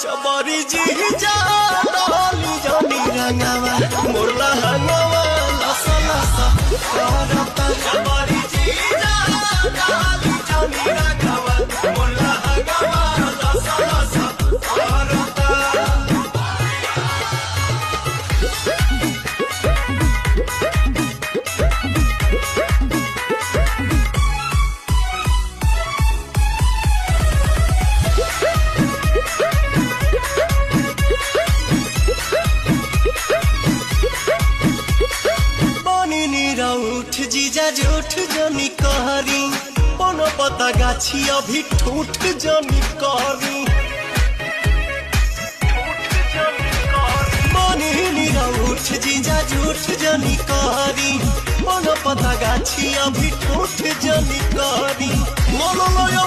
जबरी जी जा डाली जानी रंगावा मोरला हंगावा लसा लसा करता जबरी जी जा डाली जानी रंगावा मोरला हंगावा लसा लसा करता उठ जीजा झूठ जनी कहरी पन पता गाछी अभी ठूठ जनी कहरी उठ जीजा झूठ जनी कहरी पन पता गाछी अभी ठूठ जनी कहरी मन लय